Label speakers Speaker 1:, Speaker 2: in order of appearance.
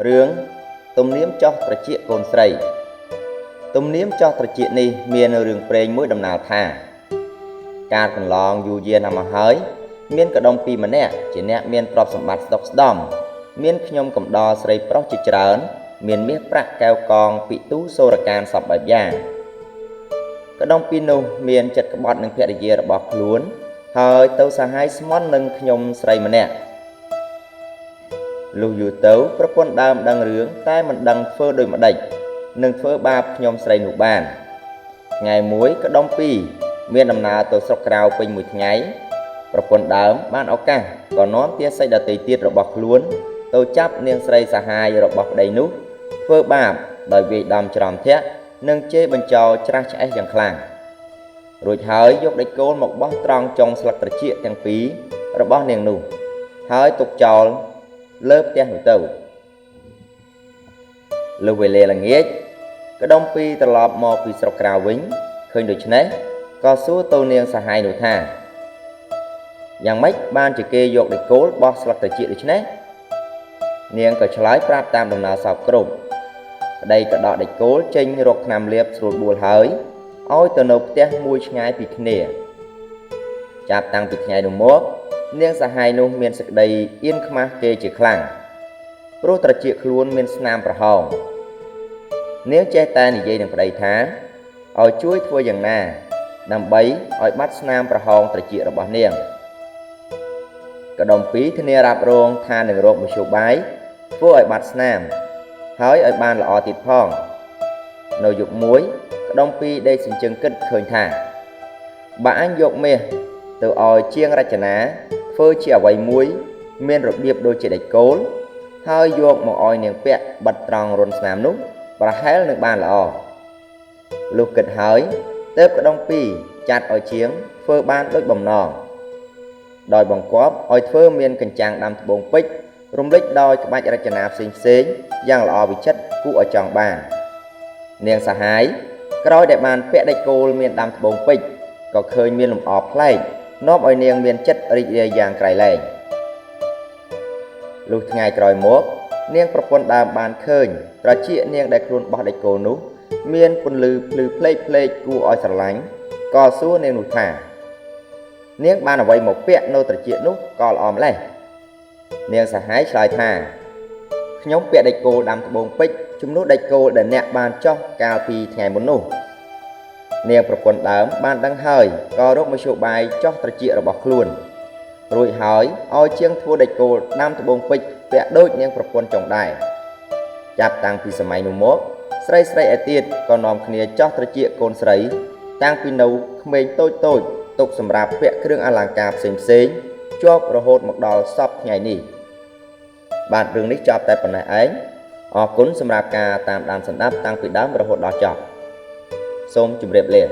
Speaker 1: រឿងទំនៀមចោះត្រចៀកកូនស្រីទំនៀមចោះត្រចៀកនេះមានរឿងព្រេងមួយដំណាលថាការកន្លងយូរយារណាស់មកហើយមានកដុំពីរម្នាក់ជាអ្នកមានទ្រព្យសម្បត្តិស្ដុកស្ដំមានខ្ញុំកំដរស្រីប្រុសជាច្រើនមានមាសប្រាក់កែវកងពិទូសូរកានសពបែបយ៉ាងកដុំពីរនោះមានចិត្តក្បត់នឹងភរិយារបស់ខ្លួនហើយទៅសាហាយស្មន់នឹងខ្ញុំស្រីម្នាក់លុះយូរទៅប្រពន្ធដើមដឹងរឿងតែមិនដឹងធ្វើដូចម្ដេចនឹងធ្វើបាបខ្ញុំស្រីនោះបានថ្ងៃមួយកដុំពីរមានដំណើរទៅស្រុកក្រៅពេញមួយថ្ងៃប្រពន្ធដើមបានឱកាសក៏នាំទាស័យដទៃទៀតរបស់ខ្លួនទៅចាប់នាងស្រីសាហាយរបស់ប្តីនោះធ្វើបាបដោយវាយដំច្រំធាក់និងជេរបញ្ចោច្រាស់ឆ្អេះយ៉ាងខ្លាំងរួចហើយយកដេចគោលមកបោះត្រង់ចុងស្លឹកត្រចៀកទាំងពីររបស់នាងនោះហើយទុកចោលលើផ្ទះនោះទៅលុះវេលាល្ងាចកដុំពីរត្រឡប់មកពីស្រុកក្រៅវិញឃើញដូច្នេះក៏សួរទៅនាងសាហាយនោះថាយ៉ាងម៉េចបានជាគេយកដេចគោលបោះស្លឹកត្រចៀកដូច្នេះនាងក៏ឆ្លើយប្រាប់តាមដំណើរសោកគ្រប់ប្តីក៏ដកដេចគោលចេញរកថ្នាំលាបស្រួលបួលហើយឲ្យទៅនៅផ្ទះមួយឆ្ងាយពីគ្នាចាប់តាំងពីថ្ងៃនោះមកនាងសាហាយនោះមានសេចក្តីអៀនខ្មាស់គេជាខ្លាំងព្រោះត្រចៀកខ្លួនមានស្នាមប្រហោងនាងចេះតែនិយាយនឹងប្តីថាឲ្យជួយធ្វើយ៉ាងណាដើម្បីឲ្យបាត់ស្នាមប្រហោងត្រចៀករបស់នាងកដុំពីរធានារ៉ាប់រងថានឹងរកមធ្យោបាយធ្វើឲ្យបាត់ស្នាមហើយឲ្យបានល្អទៀតផងនៅយប់មួយកដុំពីរដេកសញ្ជឹងគិតឃើញថាបើអញយកមាសទៅឲ្យជាងរចនាធ្វើជាអ្វីមួយមានរបៀបដូចជាដេចគោលហើយយកមកឲ្យនាងពាក់បិទត្រង់រុនស្នាមនោះប្រហែលនឹងបានល្អលុះគិតហើយទើបកដុំពីរចាត់ឲ្យជាងធ្វើបានដូចបំណងដោយបង្គាប់ឲ្យធ្វើមានកញ្ចាំងដាំត្បូងពេជ្ររំលេចដោយក្បាច់រចនាផ្សេងយ៉ាងល្អវិចិត្រគួរឲ្យចង់បាននាងសាហាយក្រោយដែលបានពាក់ដេចគោលមានដាំត្បូងពេជ្រក៏ឃើញមានលម្អប្លែកនាំឲ្យនាងមានចិត្តរីករាយយ៉ាងក្រៃលែងលុះថ្ងៃក្រោយមកនាងប្រពន្ធដើមបានឃើញត្រចៀកនាងដែលខ្លួនបោះដេចគោលនោះមានពន្លឺភ្លឺផ្លេកគួរឲ្យស្រឡាញ់ក៏សួរនាងនោះថានាងបានអ្វីមកពាក់នៅត្រចៀកនោះក៏ល្អម្ល៉េះនាងសាហាយឆ្លើយថាខ្ញុំពាក់ដេចគោលដាំត្បូងពេជ្រជំនួសដេចគោលដែលអ្នកបានចោះកាលពីថ្ងៃមុននោះនាងប្រពន្ធដើមបានដឹងហើយក៏រកមធ្យោបាយចោះត្រចៀករបស់ខ្លួនរួចហើយឲ្យជាងធ្វើដេចគោលដាំត្បូងពេជ្រពាក់ដូចនាងប្រពន្ធចុងដែរចាប់តាំងពីសម័យនោះមកស្រីឯទៀតក៏នាំគ្នាចោះត្រចៀកកូនស្រីតាំងពីនៅក្មេងតូចទុកសម្រាប់ពាក់គ្រឿងអលង្ការផ្សេងជាប់រហូតមកដល់សពថ្ងៃនេះបាទរឿងនេះចប់តែប៉ុណ្ណេះឯងអរគុណសម្រាប់ការតាមដានស្ដាប់តាំងពីដើមរហូតដល់ចប់សូមជម្រាបលា